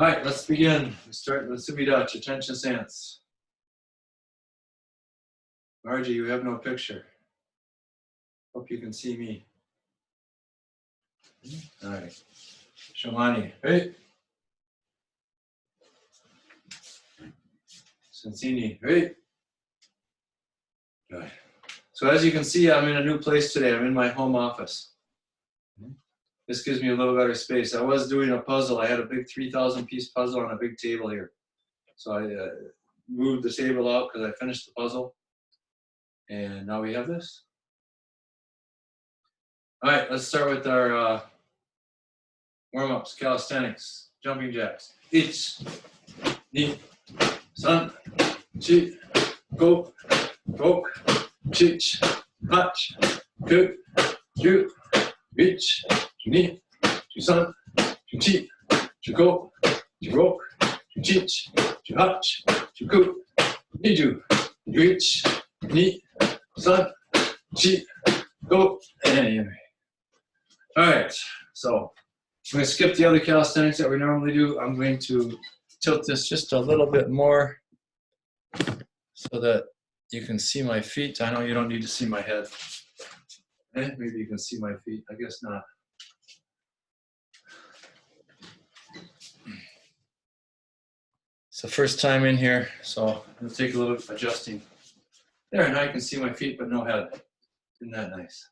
All right, let's begin. We start with Sumidachi, attention stance. Margie, you have no picture. Hope you can see me. All right. Shamani, hey. Sensini, hey. Good. So as you can see, I'm in a new place today. I'm in my home office. This gives me a little better space. I was doing a puzzle. I had a big 3,000 piece puzzle on a big table here. So I moved the table out because I finished the puzzle. And now we have this. All right, let's start with our warm-ups, calisthenics, jumping jacks. Ich, ni, san, chi, go, go, chich, hach, ku, ju, ich, ni, san, chi, go, go, chich, hach, ku, ju, ich, ni, san, chi, go, and all right, so I'm going to skip the other calisthenics that we normally do. I'm going to tilt this just a little bit more so that you can see my feet. I know you don't need to see my head. Maybe you can see my feet. I guess not. It's the first time in here, so it'll take a little adjusting. There, now you can see my feet, but no head. Isn't that nice?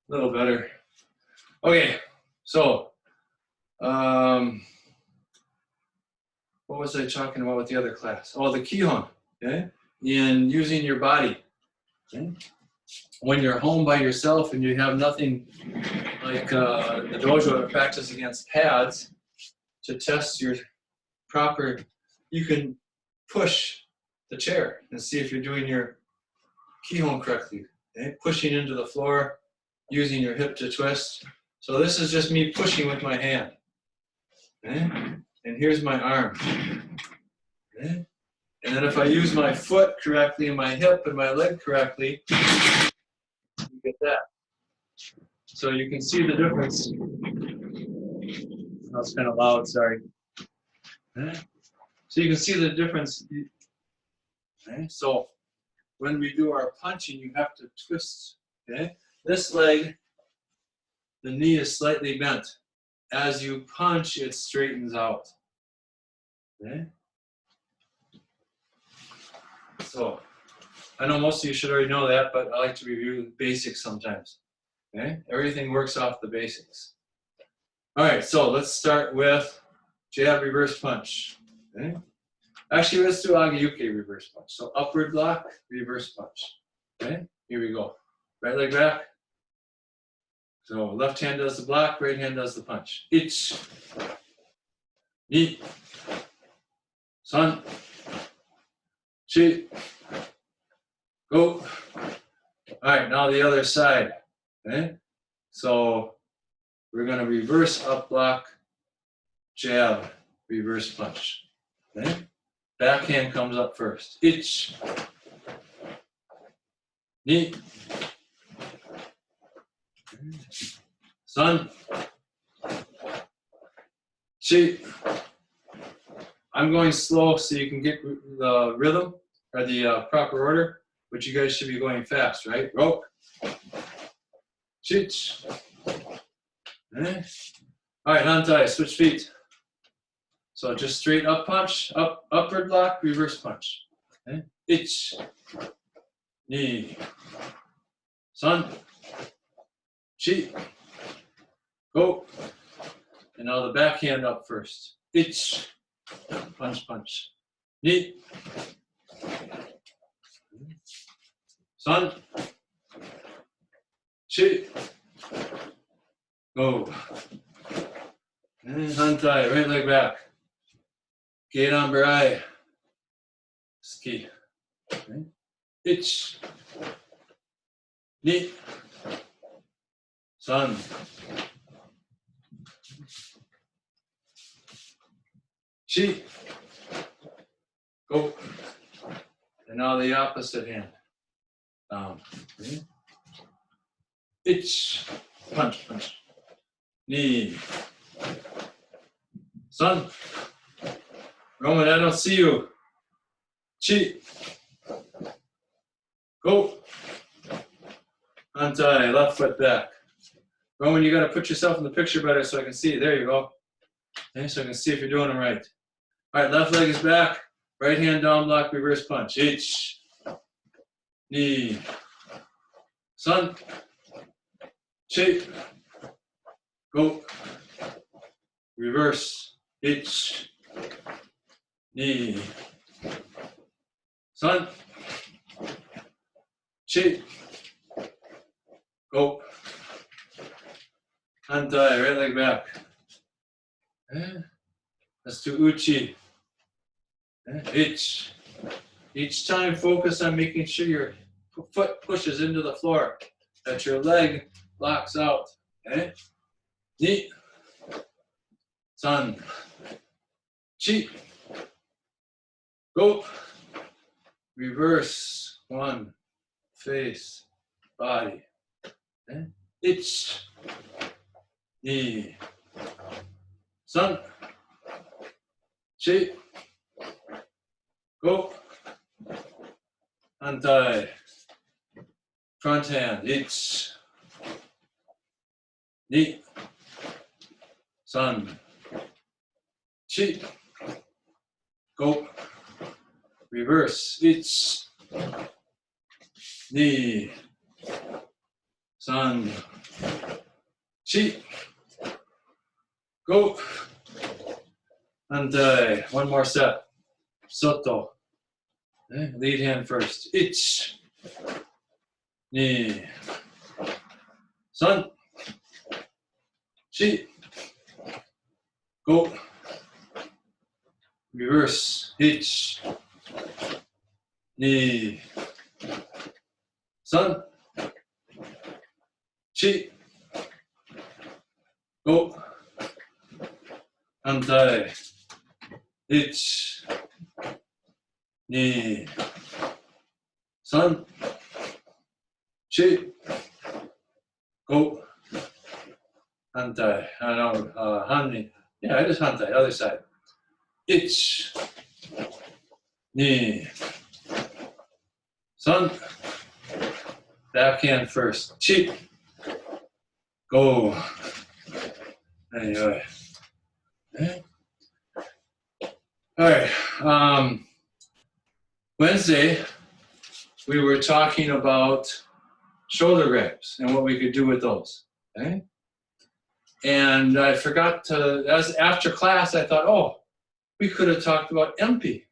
A little better. Okay, so what was I talking about with the other class? Oh, the jion, okay? In using your body. Okay? When you're home by yourself and you have nothing like the dojo to practice against pads to test your proper, you can push the chair and see if you're doing your jion correctly. Okay? Pushing into the floor, using your hip to twist. So this is just me pushing with my hand. Okay? And here's my arm. Okay? And then if I use my foot correctly and my hip and my leg correctly, you get that. So you can see the difference. That was kind of loud, sorry. Okay? So you can see the difference. Okay? So when we do our punching, you have to twist. Okay? This leg, the knee is slightly bent. As you punch, it straightens out. Okay? So, I know most of you should already know that, but I like to review the basics sometimes. Okay? Everything works off the basics. All right, so let's start with jab reverse punch. Okay? Actually, let's do agayuke reverse punch. So upward block, reverse punch. Okay? Here we go. Right leg back. So left hand does the block, right hand does the punch. Ich, ni, san, chi, go. All right, now the other side. Okay? So we're going to reverse up block, jab, reverse punch. Okay? Back hand comes up first. Ich, ni, san, chi. I'm going slow so you can get the rhythm or the proper order, but you guys should be going fast, right? Rope, chich. Okay. All right, hantai, switch feet. So just straight up punch, upward block, reverse punch. Okay. Ich, ni, san, chi, go. And now the back hand up first. Ich, punch, punch. Ni, san, chi, go. And hantai, right leg back. Godan barai, ski. Okay. Ich, ni, san, chi, go. And now the opposite hand. Down. Ich. Punch, punch. Knee. Sun. Roman, I don't see you. Chi. Go. Antai, left foot back. Roman, you got to put yourself in the picture better so I can see. There you go. Okay, so I can see if you're doing it right. All right, left leg is back. Right hand down block, reverse punch. Ich. Knee. Sun. Chi. Go. Reverse. Ich. Knee. Sun. Chi. Go. Antai, right leg back. Let's do uchi. Ich. Each time focus on making sure your foot pushes into the floor, that your leg locks out. Okay? Ni. Sun. Chi. Go. Reverse. One. Face. Body. Okay? Ich. Ni. Sun. Chi. Go. Antai. Front hand. Ich. Ni. Sun. Chi. Go. Reverse. Ich. Ni. Sun. Chi. Go. Antai. One more set. Soto. Okay. Lead hand first. Ich. Ni. Sun. Chi. Go. Reverse. Ich. Ni. Sun. Chi. Go. Antai. Ich. Ni. Sun. Chi. Go. Antai. No, Hanni. Yeah, it is Hantai, other side. Ich. Ni. Sun. Back hand first. Chi. Go. Anyway. Okay. All right. Wednesday, we were talking about shoulder grabs and what we could do with those. Okay. And I forgot to, as after class, I thought, oh, we could have talked about MP.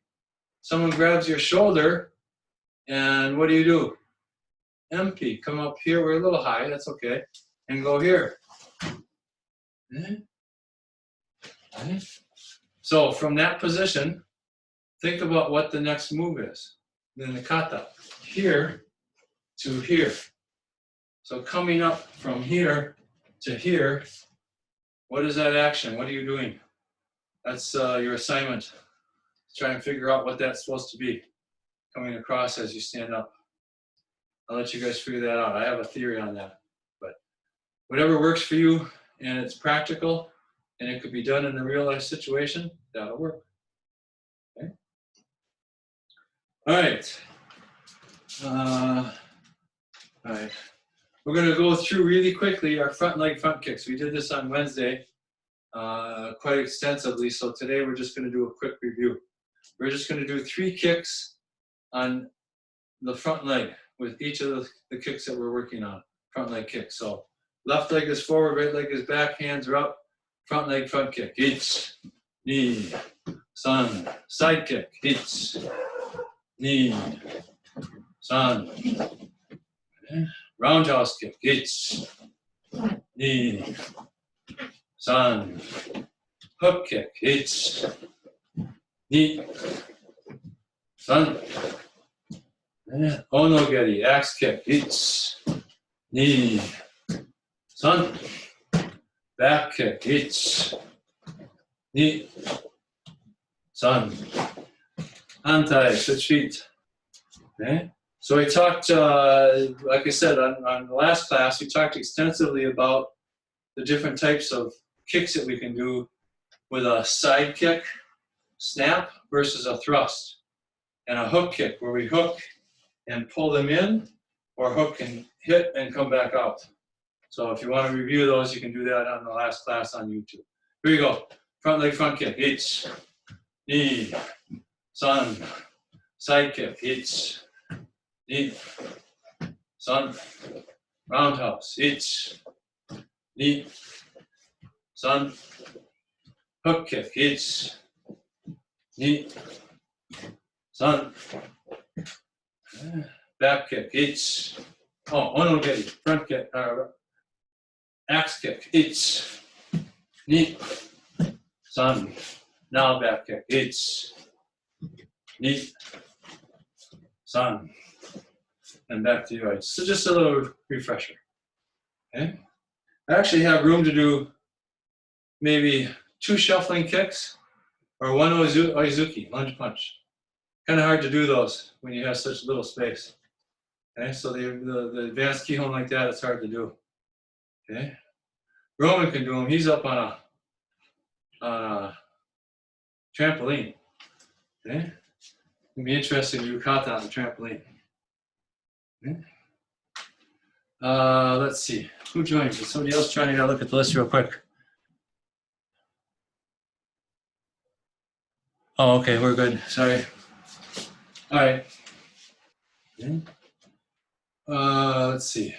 Someone grabs your shoulder, and what do? MP. Come up here. We're a little high. That's okay. And go here. Okay. Okay. So from that position, think about what the next move is. Then the kata, here to here. So coming up from here to here, what is that action? What are you doing? That's your assignment. Try and figure out what that's supposed to be, coming across as you stand up. I'll let you guys figure that out. I have a theory on that. But whatever works for you and it's practical and it could be done in a real life situation, that'll work. Okay? All right. All right. We're going to go through really quickly our front leg front kicks. We did this on Wednesday quite extensively, so today we're just going to do a quick review. We're just going to do 3 kicks on the front leg with each of the kicks that we're working on, front leg kicks. So left leg is forward, right leg is back, hands are up, front leg front kick. Ich, ni, sun, side kick. Ich, ni, sun. Okay. Roundhouse kick. Ich, ni, sun. Hook kick. Ich, ni, sun. Onogeri, axe kick. Ich, ni, sun. Back kick. Ich, ni, sun. Antai, switch feet. Okay. So we talked, like I said, on the last class, we talked extensively about the different types of kicks that we can do with a side kick, snap, versus a thrust. And a hook kick, where we hook and pull them in, or hook and hit and come back out. So if you want to review those, you can do that on the last class on YouTube. Here we go. Front leg front kick. Ich, ni, san. Side kick. Ich, ni, san. Roundhouse. Ich, ni, san. Hook kick. Ich, ni, san. Back kick. Ich. Oh, onogiri. Front kick. Axe kick. Ich, ni, san. Now back kick. Ich, ni, san. And back to your right. So just a little refresher. Okay. I actually have room to do maybe 2 shuffling kicks or 1 oizuki, lunge punch. Kind of hard to do those when you have such little space. Okay, so the advanced kihon like that, it's hard to do. Okay, Roman can do them. He's up on a trampoline. Okay, it'd be interesting to do kata on the trampoline. Okay. Let's see, who joined? Is somebody else trying to look at the list real quick? Oh, okay, we're good. Sorry. All right. Okay. Let's see.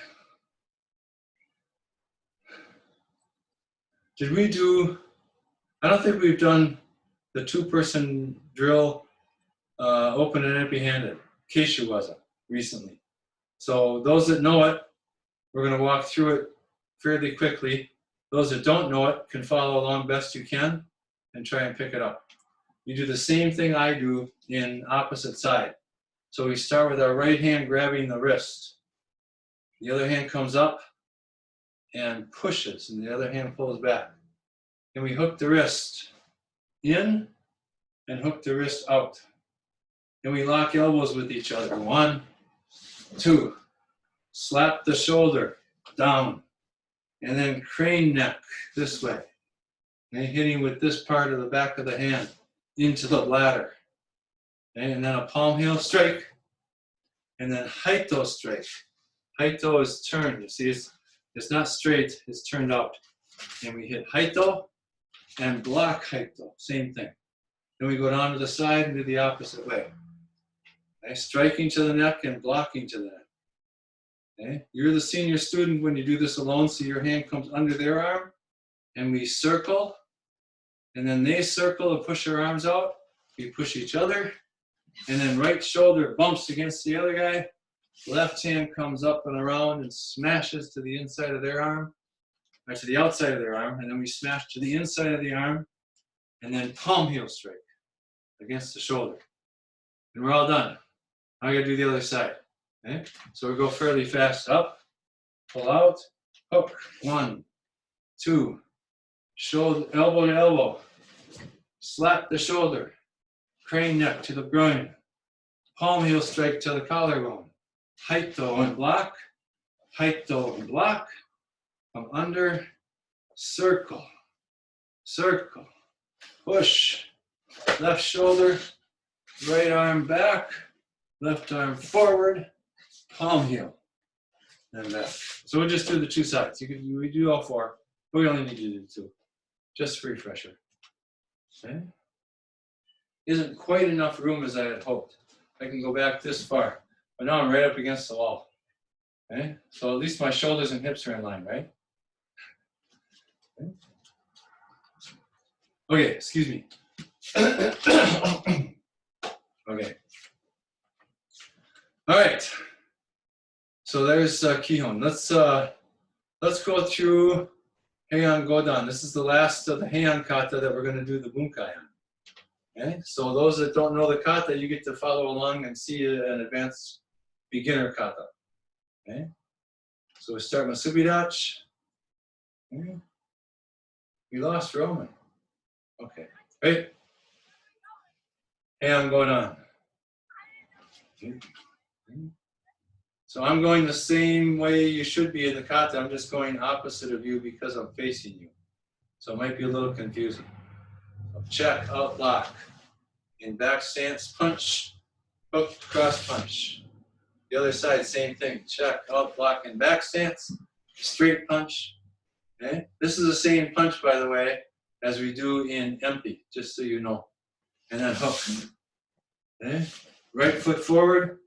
Did we do? I don't think we've done the 2-person drill, open and empty-handed. Keishu wasn't recently. So those that know it, we're going to walk through it fairly quickly. Those that don't know it can follow along best you can and try and pick it up. You do the same thing I do in opposite side. So we start with our right hand grabbing the wrist. The other hand comes up and pushes, and the other hand pulls back. And we hook the wrist in and hook the wrist out. And we lock elbows with each other. 1, 2. Slap the shoulder down. And then crane neck this way. And hitting with this part of the back of the hand into the bladder. And then a palm heel strike. And then haito strike. Haito is turned. You see, it's not straight, it's turned out. And we hit haito and block haito, same thing. Then we go down to the side and do the opposite way. Okay? Striking to the neck and blocking to the neck. Okay? You're the senior student when you do this alone, so your hand comes under their arm, and we circle, and then they circle and push their arms out. We push each other, and then right shoulder bumps against the other guy. Left hand comes up and around and smashes to the inside of their arm, or to the outside of their arm, and then we smash to the inside of the arm, and then palm heel strike against the shoulder. And we're all done. Now I gotta do the other side. Okay? So we go fairly fast. Up, pull out, hook, 1, 2, shoulder, elbow to elbow, slap the shoulder, crane neck to the groin, palm heel strike to the collarbone, haito and block, haito and block, come under, circle, circle, push, left shoulder, right arm back, left arm forward, palm heel, and back. So we'll just do the 2 sides. We do all 4, but we only need to do 2, just for refresher. Okay. Isn't quite enough room as I had hoped. I can go back this far, but now I'm right up against the wall. Okay, so at least my shoulders and hips are in line, right? Okay, excuse me. Okay. All right. So there's Kihon. Let's go through heian godan. This is the last of the heian kata that we're going to do the bunkai on. Okay. So those that don't know the kata, you get to follow along and see an advanced beginner kata. Okay. So we start with Subirach. Okay. We lost Roman. Okay. Right. Heian godan. So I'm going the same way you should be in the kata. I'm just going opposite of you because I'm facing you. So it might be a little confusing. Check, out, lock. In back stance, punch, hook, cross punch. The other side, same thing. Check, out, lock, in back stance, straight punch. Okay? This is the same punch, by the way, as we do in empty, just so you know. And then hook. Okay? Right foot forward,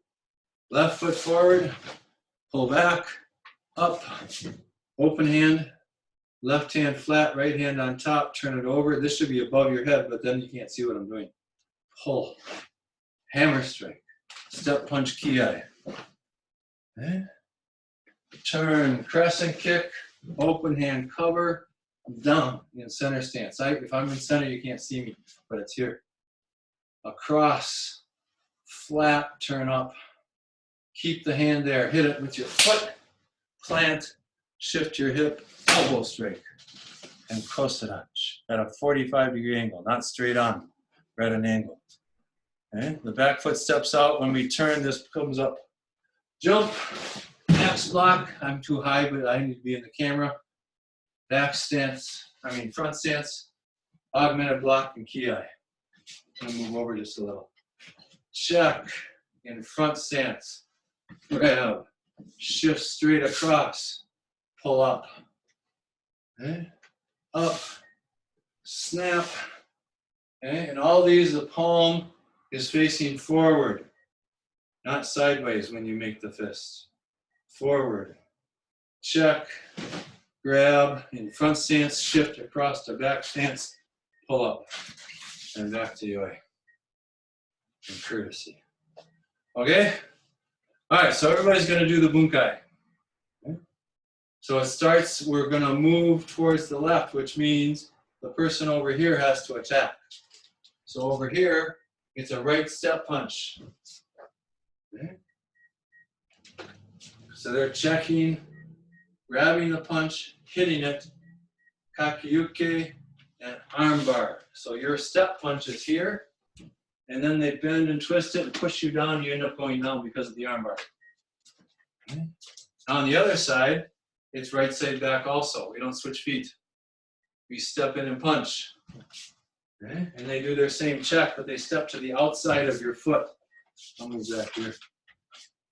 left foot forward, pull back, up, open hand, left hand flat, right hand on top, turn it over. This should be above your head, but then you can't see what I'm doing. Pull, hammer strike, step punch, kiai. Okay? Turn, crescent kick, open hand cover, down in center stance. If I'm in center, you can't see me, but it's here. Across, flat, turn up. Keep the hand there, hit it with your foot, plant, shift your hip, elbow strike, and kosadanchi at a 45-degree angle, not straight on, but at an angle. Okay? The back foot steps out. When we turn, this comes up. Jump, X block. I'm too high, but I need to be in the camera. Back stance, front stance, augmented block, and kiai. I'm gonna move over just a little. Check, in front stance. Grab, shift straight across, pull up, okay? Up, snap, okay? And all these, the palm is facing forward, not sideways when you make the fist. Forward, check, grab, in front stance, shift across to back stance, pull up, and back to yoi, and courtesy. Okay? All right, so everybody's going to do the bunkai. Okay? So it starts, we're going to move towards the left, which means the person over here has to attack. So over here, it's a right step punch. Okay? So they're checking, grabbing the punch, hitting it, kakiyuke, and arm bar. So your step punch is here. And then they bend and twist it and push you down. You end up going down because of the armbar. Okay. On the other side, it's right side back also. We don't switch feet. We step in and punch. Okay. And they do their same check, but they step to the outside of your foot. I'll move back here.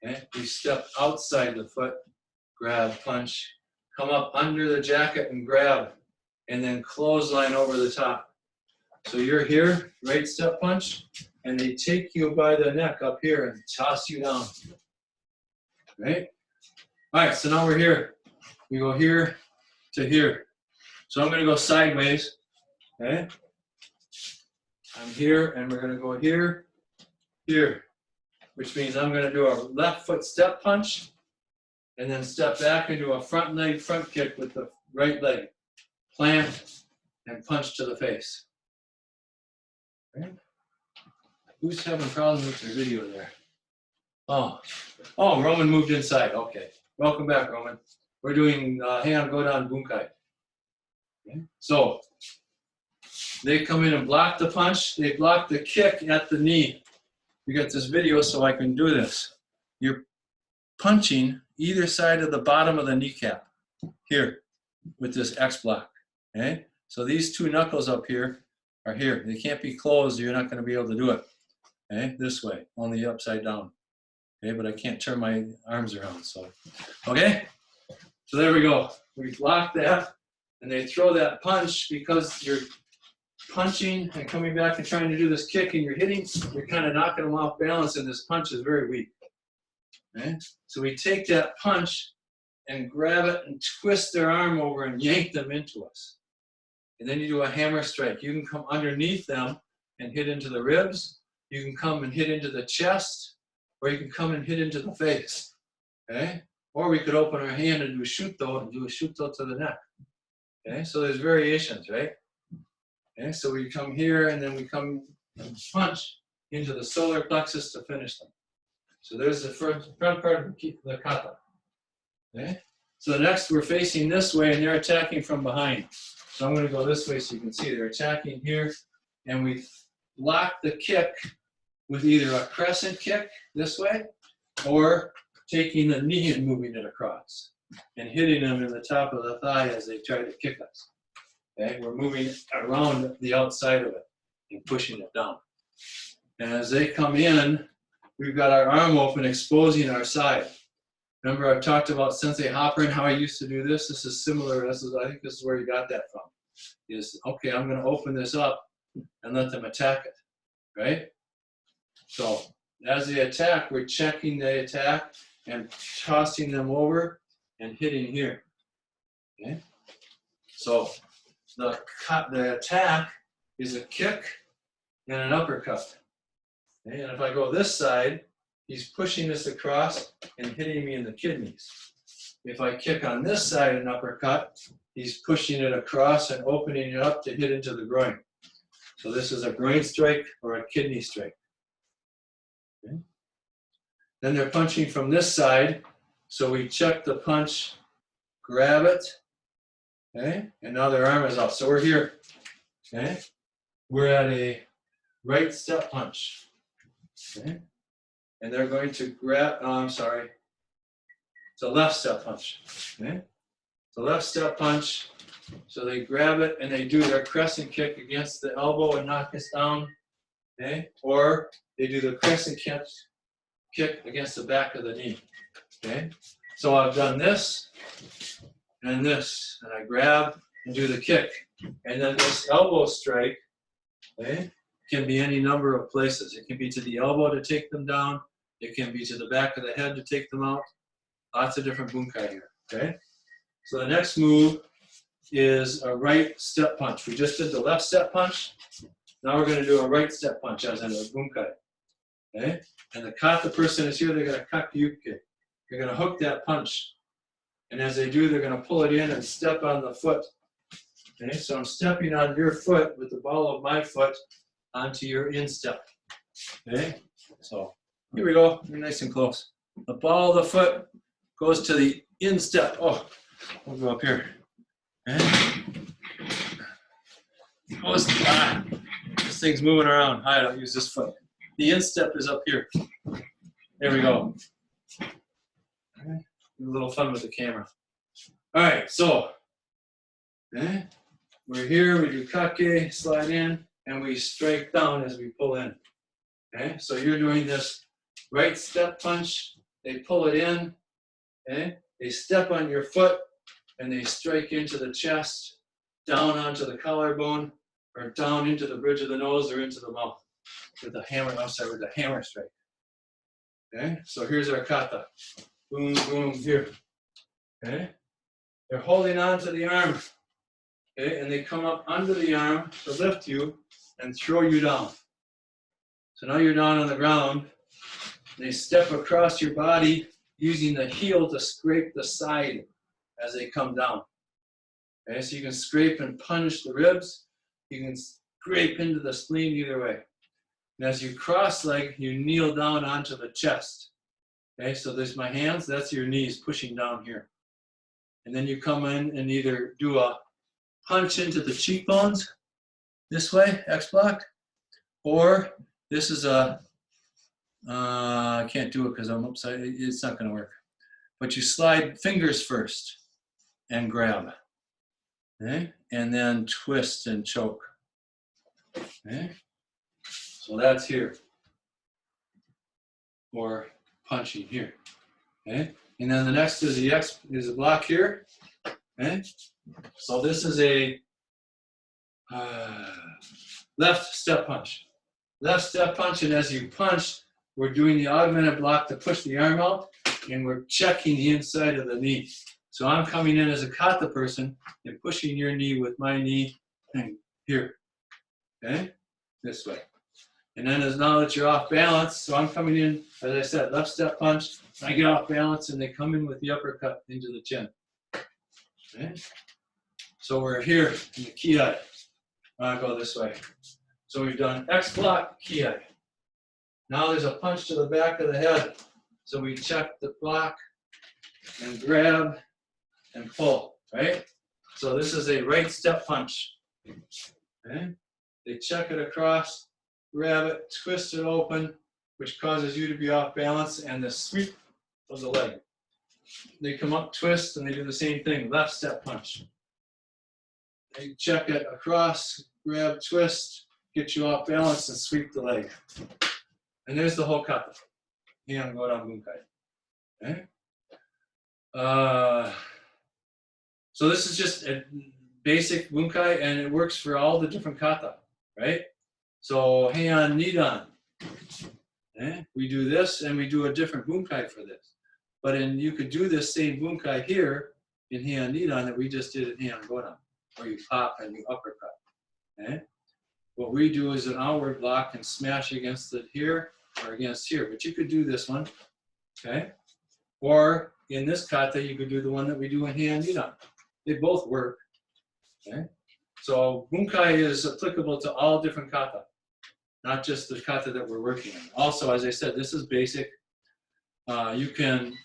Okay. We step outside the foot, grab, punch, come up under the jacket and grab, and then clothesline over the top. So you're here, right step punch, and they take you by the neck up here and toss you down. Right? All right, so now we're here. We go here to here. So I'm going to go sideways. Okay? I'm here, and we're going to go here, here, which means I'm going to do a left foot step punch, and then step back and do a front leg front kick with the right leg. Plant and punch to the face. Okay. Who's having problems with their video there? Oh, Roman moved inside. Okay. Welcome back, Roman. We're doing heian, godan, bunkai. Okay. So they come in and block the punch. They block the kick at the knee. You got this video so I can do this. You're punching either side of the bottom of the kneecap here with this X block. Okay. So these two knuckles up here are here. They can't be closed. You're not going to be able to do it. Okay, this way, only upside down. Okay, but I can't turn my arms around. So, okay. So there we go. We block that, and they throw that punch because you're punching and coming back and trying to do this kick, and you're hitting. You're kind of knocking them off balance, and this punch is very weak. Okay, so we take that punch and grab it and twist their arm over and yank them into us. And then you do a hammer strike. You can come underneath them and hit into the ribs. You can come and hit into the chest, or you can come and hit into the face. Okay? Or we could open our hand and do a shuto to the neck. Okay? So there's variations, right? Okay? So we come here and then we come and punch into the solar plexus to finish them. So there's the front part of the kata. Okay? So next we're facing this way and they're attacking from behind. So I'm going to go this way so you can see they're attacking here, and we block the kick with either a crescent kick this way or taking the knee and moving it across and hitting them in the top of the thigh as they try to kick us. Okay, we're moving around the outside of it and pushing it down. And as they come in, we've got our arm open, exposing our side. Remember, I've talked about sensei hopper and how I used to do this. This is similar. I think this is where you got that from. Is, okay, I'm going to open this up and let them attack it, right? So as they attack, we're checking the attack and tossing them over and hitting here. Okay? So the attack is a kick and an uppercut. Okay? And if I go this side, he's pushing this across and hitting me in the kidneys. If I kick on this side and uppercut, he's pushing it across and opening it up to hit into the groin. So this is a groin strike or a kidney strike. Okay. Then they're punching from this side, so we check the punch, grab it, okay, and now their arm is up. So we're here, okay? We're at a right step punch, okay? And they're going to grab, oh, I'm sorry, it's a left step punch, okay? The left step punch, so they grab it and they do their crescent kick against the elbow and knock us down, okay? Or they do the crescent kick against the back of the knee, okay? So I've done this, and I grab and do the kick. And then this elbow strike, okay, can be any number of places. It can be to the elbow to take them down. It can be to the back of the head to take them out. Lots of different bunkai here, okay? So the next move is a right step punch. We just did the left step punch. Now we're going to do a right step punch as in a bunkai. Okay? And the kata person is here, they're going to kakyuke. They're going to hook that punch. And as they do, they're going to pull it in and step on the foot. Okay? So I'm stepping on your foot with the ball of my foot onto your instep. Okay? So here we go. You're nice and close. The ball of the foot goes to the instep. Oh, we'll go up here. Okay? This thing's moving around. I don't use this foot. The instep is up here. There we go. Okay. A little fun with the camera. All right, so okay, we're here, we do kake, slide in, and we strike down as we pull in. Okay, so you're doing this right step punch, they pull it in, okay, they step on your foot, and they strike into the chest, down onto the collarbone, or down into the bridge of the nose or into the mouth with the hammer, with the hammer strike. Okay, so here's our kata. Boom, boom, here. Okay, they're holding on to the arm. Okay, and they come up under the arm to lift you and throw you down. So now you're down on the ground. They step across your body using the heel to scrape the side as they come down. Okay, so you can scrape and punch the ribs. You can scrape into the spleen either way. And as you cross leg, you kneel down onto the chest. Okay, so there's my hands, that's your knees pushing down here. And then you come in and either do a punch into the cheekbones this way, X block, or this is a, I can't do it because I'm upside, it's not going to work. But you slide fingers first and grab. Okay, and then twist and choke. Okay, so that's here. Or punching here. Okay, and then the next is the X is a block here. Okay, so this is a left step punch. Left step punch, and as you punch, we're doing the augmented block to push the arm out, and we're checking the inside of the knee. So I'm coming in as a kata person and pushing your knee with my knee here. Okay, this way. And then as now that you're off balance, so I'm coming in, as I said, left step punch, I get off balance and they come in with the uppercut into the chin. Okay? So we're here in the kiai. I'll go this way. So we've done X block, kiai. Now there's a punch to the back of the head. So we check the block and grab and pull, right? So this is a right step punch. Okay? They check it across, grab it, twist it open, which causes you to be off balance, and the sweep of the leg. They come up, twist, and they do the same thing, left step punch. They check it across, grab, twist, get you off balance, and sweep the leg. And there's the whole kata. Heian, godan, bunkai. Okay? So this is just a basic bunkai, and it works for all the different kata, right? So heian, nidan. Okay? We do this, and we do a different bunkai for this. But you could do this same bunkai here in heian, nidan that we just did in heian, godan, where you pop and you uppercut. Okay? What we do is an outward block and smash against it here or against here. But you could do this one, okay? Or in this kata, you could do the one that we do in heian, nidan. They both work, okay? So bunkai is applicable to all different kata, not just the kata that we're working on. Also, as I said, this is basic. You can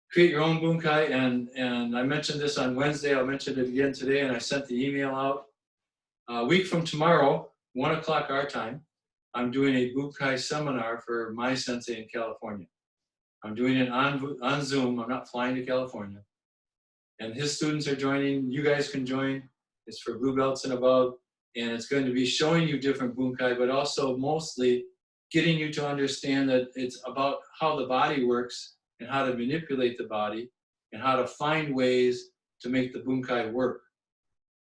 create your own bunkai, and I mentioned this on Wednesday. I'll mention it again today, and I sent the email out. A week from tomorrow, 1 o'clock our time, I'm doing a bunkai seminar for my sensei in California. I'm doing it on Zoom. I'm not flying to California. And his students are joining. You guys can join. It's for blue belts and above. And it's going to be showing you different bunkai, but also mostly getting you to understand that it's about how the body works and how to manipulate the body and how to find ways to make the bunkai work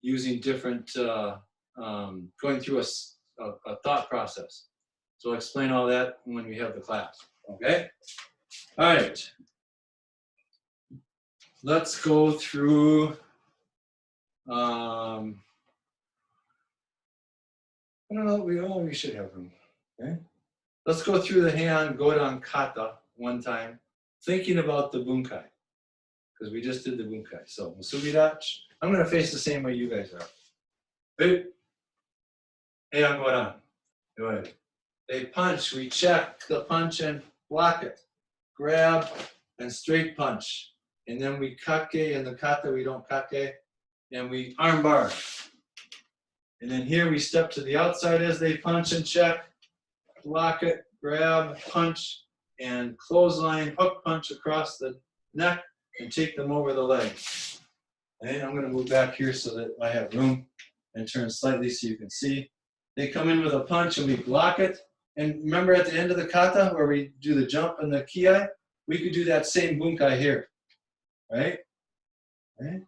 using different, going through a thought process. So I'll explain all that when we have the class, okay? All right. Let's go through, I don't know, we should have room, okay? Let's go through the heian, godan, kata one time, thinking about the bunkai, because we just did the bunkai. So, musubidachi, I'm going to face the same way you guys are. Hey, heian, godan. Good. They punch, we check the punch and block it. Grab and straight punch. And then we kake, in the kata we don't kake, and we arm bar. And then here we step to the outside as they punch and check, block it, grab, punch, and clothesline, hook punch across the neck, and take them over the leg. And I'm going to move back here so that I have room and turn slightly so you can see. They come in with a punch and we block it. And remember at the end of the kata where we do the jump and the kiai, we could do that same bunkai here, right? Right?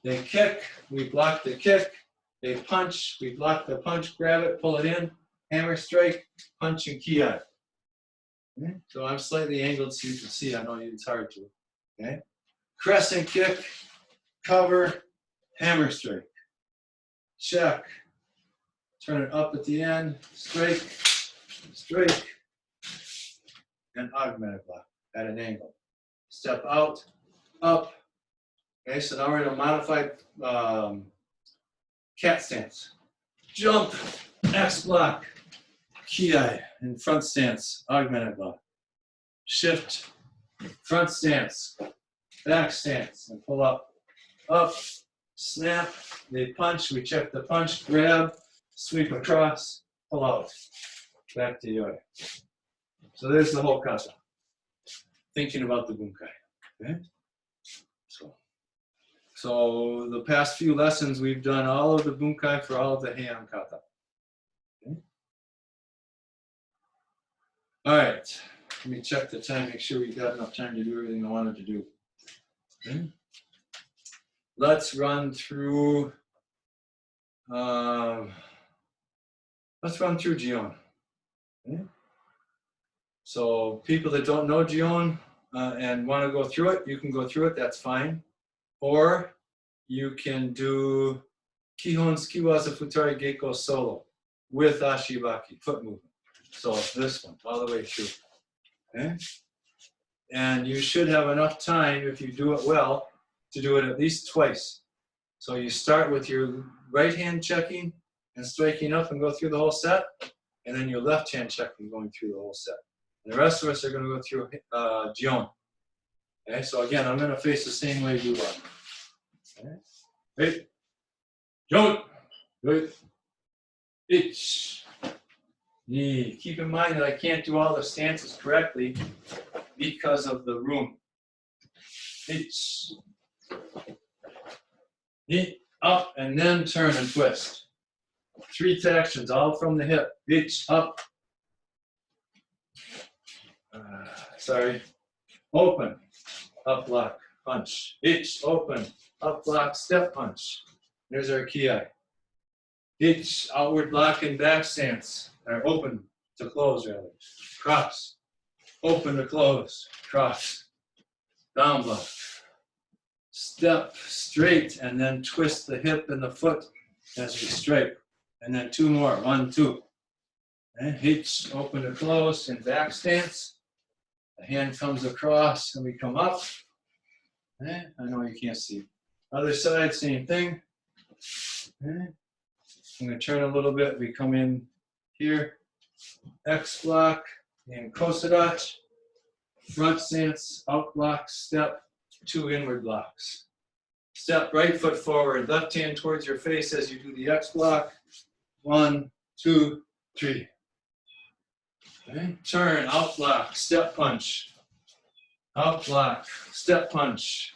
They kick, we block the kick. They punch, we block the punch, grab it, pull it in, hammer strike, punch and kiai. Okay? So I'm slightly angled so you can see. I know it's hard to. Okay? Crescent kick, cover, hammer strike. Check. Turn it up at the end, strike, strike, and augmented block at an angle. Step out, up. Okay, so now we're in a modified cat stance. Jump, X block, kiai, and front stance, augmented block. Shift, front stance, back stance, and pull up, snap, they punch, we check the punch, grab, sweep across, pull out, back to yoi. So there's the whole kata. Thinking about the bunkai, okay? So the past few lessons, we've done all of the bunkai for all of the heian kata. Okay? All right, let me check the time, make sure we've got enough time to do everything I wanted to do. Okay? Let's run through, jion. Okay? So people that don't know jion and want to go through it, you can go through it, that's fine. Or you can do Kihon Skiwaza Futari Geiko solo with Ashibaki, foot movement. So this one, all the way through. Okay? And you should have enough time, if you do it well, to do it at least twice. So you start with your right hand checking and striking up and go through the whole set, and then your left hand checking going through the whole set. And the rest of us are going to go through jion. Okay, so again, I'm going to face the same way you are. Okay. Hey, jion. Good. Ich, ni. Keep in mind that I can't do all the stances correctly because of the room. Ich, ni, up, and then turn and twist. 3 tractions, all from the hip. Ich, up. Sorry. Open, up block, punch. Ich, open, up block, step punch. There's our ki. Ich, outward block and back stance, or open to close rather. Cross, open to close, cross. Down block. Step straight and then twist the hip and the foot as we straight. And then 2 more, 1, 2. And hitch, open to close in back stance. The hand comes across and we come up. I know you can't see. Other side, same thing. I'm going to turn a little bit. We come in here. X block and kosadach. Front stance, out block, step, 2 inward blocks. Step right foot forward, left hand towards your face as you do the X block. 1, 2, 3. Okay. Turn, out block, step punch. Out block, step punch.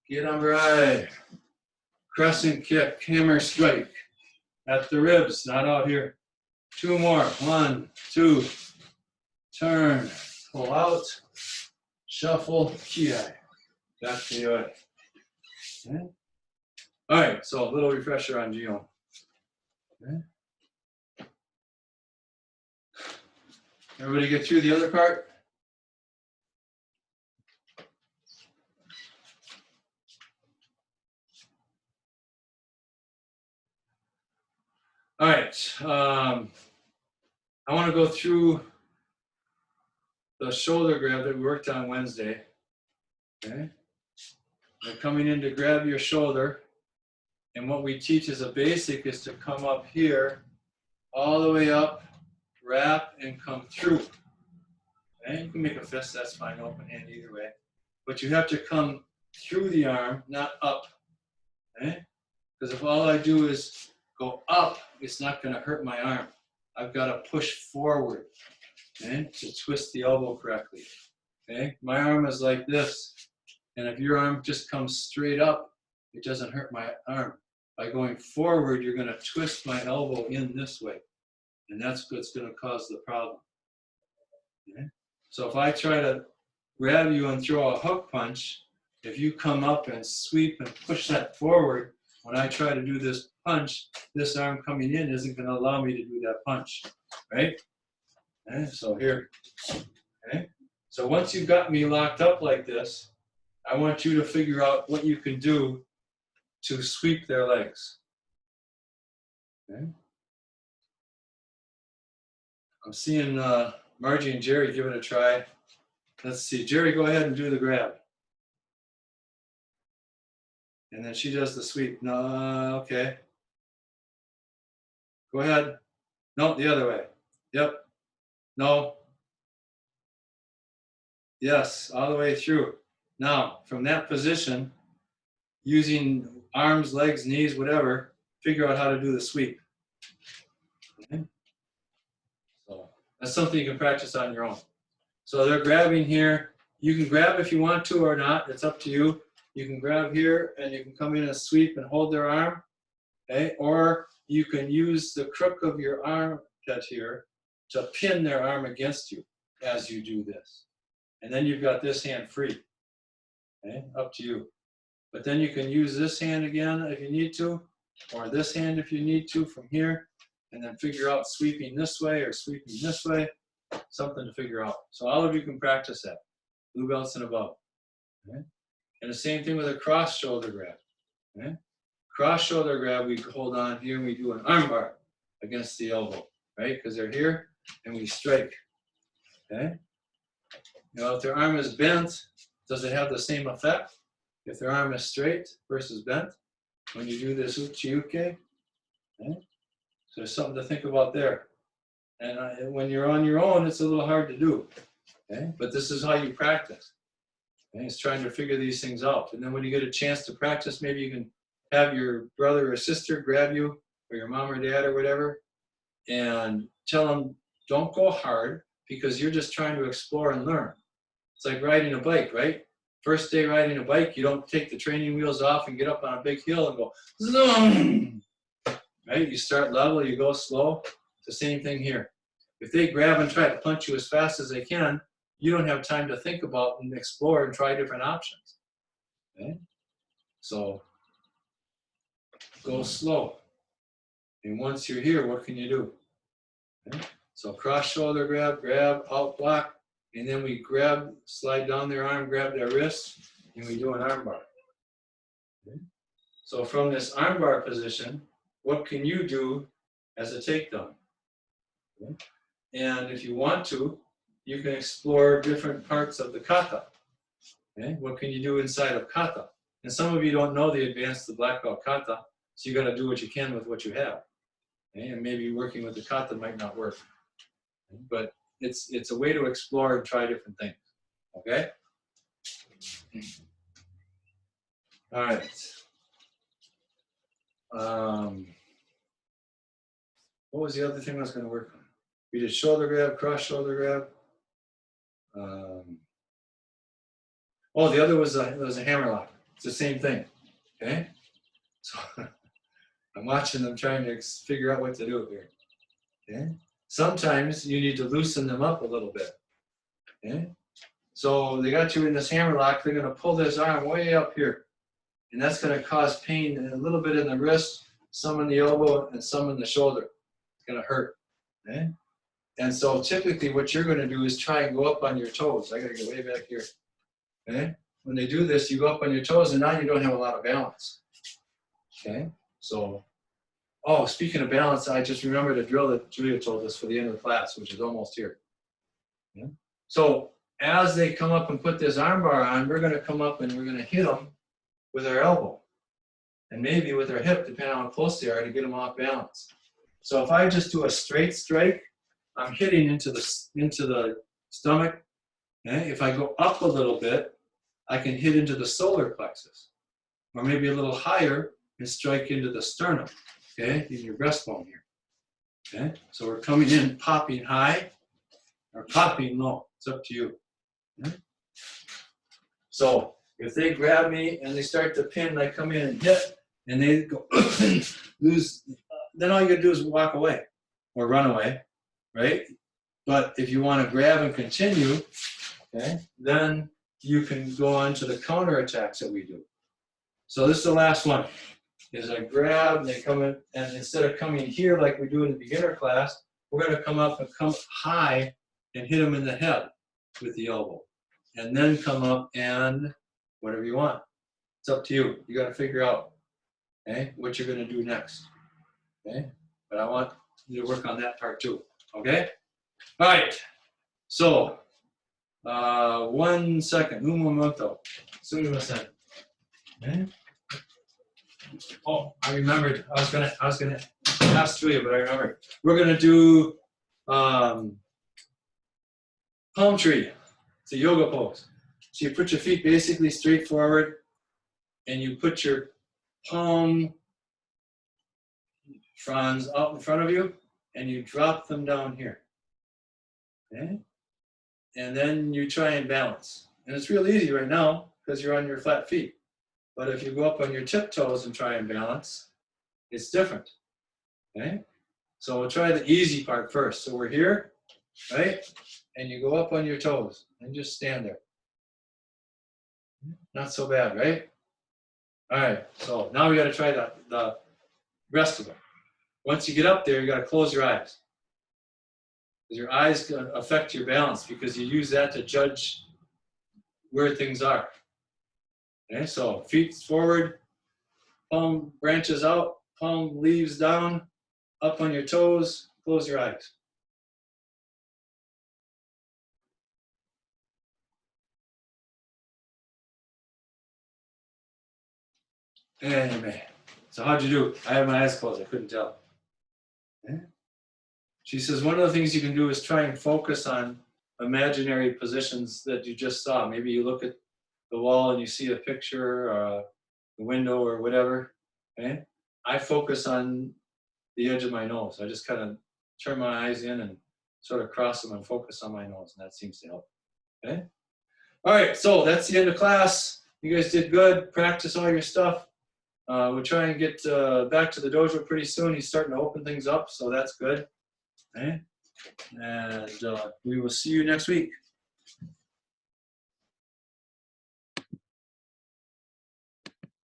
Get on right. Crescent kick, hammer strike. At the ribs, not out here. 2 more. 1, 2. Turn, pull out. Shuffle, ki. Back to the way. Okay. All right, so a little refresher on jion. Okay. Everybody get through the other part? All right. I want to go through the shoulder grab that we worked on Wednesday. Okay. We're coming in to grab your shoulder. And what we teach as a basic is to come up here, all the way up, wrap, and come through. Okay? You can make a fist, that's fine, open hand either way. But you have to come through the arm, not up. Okay? Because if all I do is go up, it's not going to hurt my arm. I've got to push forward, okay, to twist the elbow correctly. Okay? My arm is like this. And if your arm just comes straight up, it doesn't hurt my arm. By going forward, you're going to twist my elbow in this way. And that's what's going to cause the problem. Okay? So if I try to grab you and throw a hook punch, if you come up and sweep and push that forward, when I try to do this punch, this arm coming in isn't going to allow me to do that punch, right? Okay? So here, okay? So once you've got me locked up like this, I want you to figure out what you can do to sweep their legs. Okay? I'm seeing Margie and Jerry give it a try. Let's see, Jerry, go ahead and do the grab. And then she does the sweep. No, okay. Go ahead. No, the other way. Yep. No. Yes, all the way through. Now, from that position, using arms, legs, knees, whatever, figure out how to do the sweep. Okay? So that's something you can practice on your own. So they're grabbing here. You can grab if you want to or not. It's up to you. You can grab here and you can come in and sweep and hold their arm. Okay? Or you can use the crook of your arm here to pin their arm against you as you do this. And then you've got this hand free. Okay? Up to you. But then you can use this hand again if you need to, or this hand if you need to from here, and then figure out sweeping this way or sweeping this way, something to figure out. So all of you can practice that, blue belts and above. Okay? And the same thing with a cross shoulder grab. Okay? Cross shoulder grab, we hold on here and we do an arm bar against the elbow, right? Because they're here and we strike. Okay? Now if their arm is bent, does it have the same effect? If their arm is straight versus bent, when you do this uchi-uke, okay? So there's something to think about there. And when you're on your own, it's a little hard to do, okay? But this is how you practice. Okay? It's trying to figure these things out. And then when you get a chance to practice, maybe you can have your brother or sister grab you, or your mom or dad or whatever, and tell them, don't go hard because you're just trying to explore and learn. It's like riding a bike, right? First day riding a bike, you don't take the training wheels off and get up on a big hill and go, zoom, right? You start level, you go slow. It's the same thing here. If they grab and try to punch you as fast as they can, you don't have time to think about and explore and try different options. Okay? So go slow. And once you're here, what can you do? Okay? So cross shoulder grab, grab, out block, and then we grab, slide down their arm, grab their wrist, and we do an arm bar. Okay? So from this arm bar position, what can you do as a takedown? Okay? And if you want to, you can explore different parts of the kata. Okay? What can you do inside of kata? And some of you don't know the advanced, the black belt kata, so you got to do what you can with what you have. Okay? And maybe working with the kata might not work. Okay? But it's a way to explore and try different things. Okay? All right. What was the other thing I was going to work on? We did shoulder grab, cross shoulder grab. Oh, the other was a hammer lock. It's the same thing. Okay? So I'm watching them trying to figure out what to do here. Okay? Sometimes you need to loosen them up a little bit. Okay? So they got you in this hammer lock, they're going to pull this arm way up here. And that's going to cause pain a little bit in the wrist, some in the elbow, and some in the shoulder. It's going to hurt. Okay? And so typically what you're going to do is try and go up on your toes. I got to get way back here. Okay? When they do this, you go up on your toes, and now you don't have a lot of balance. Okay? So, oh, speaking of balance, I just remembered a drill that Julia told us for the end of the class, which is almost here. Okay? So as they come up and put this arm bar on, we're going to come up and we're going to hit them with our elbow. And maybe with our hip, depending on how close they are, to get them off balance. So if I just do a straight strike, I'm hitting into the stomach. Okay? If I go up a little bit, I can hit into the solar plexus. Or maybe a little higher and strike into the sternum, okay, in your breastbone here. Okay? So we're coming in, popping high or popping low. It's up to you. Okay? So if they grab me and they start to pin, I come in and hit, and they go lose, then all you gotta do is walk away or run away, right? But if you want to grab and continue, okay, then you can go on to the counter attacks that we do. So this is the last one. Is I grab, and they come in, and instead of coming here like we do in the beginner class, we're going to come up and come high and hit them in the head with the elbow. And then come up and whatever you want. It's up to you. You got to figure out, okay, what you're going to do next. Okay? But I want you to work on that part too. Okay? All right. So, 1 second. Un momento. Sumimasen. Okay? Oh, I remembered. I was gonna ask Julia, but I remembered. We're gonna do palm tree. It's a yoga pose. So you put your feet basically straight forward, and you put your palm fronds out in front of you, and you drop them down here. Okay? And then you try and balance. And it's real easy right now because you're on your flat feet. But if you go up on your tiptoes and try and balance, it's different. Okay? So we'll try the easy part first. So we're here, right? And you go up on your toes and just stand there. Not so bad, right? All right, so now we got to try the rest of them. Once you get up there, you got to close your eyes. Because your eyes can affect your balance because you use that to judge where things are. Okay, so feet forward, palm branches out, palm leaves down, up on your toes, close your eyes. Anyway, so how'd you do? I had my eyes closed, I couldn't tell. Okay. She says one of the things you can do is try and focus on imaginary positions that you just saw. Maybe you look at the wall and you see a picture or the window or whatever. Okay? I focus on the edge of my nose. I just kind of turn my eyes in and sort of cross them and focus on my nose, and that seems to help. Okay? All right, so that's the end of class. You guys did good. Practice all your stuff. We'll try and get back to the dojo pretty soon. He's starting to open things up, so that's good. Okay? And we will see you next week.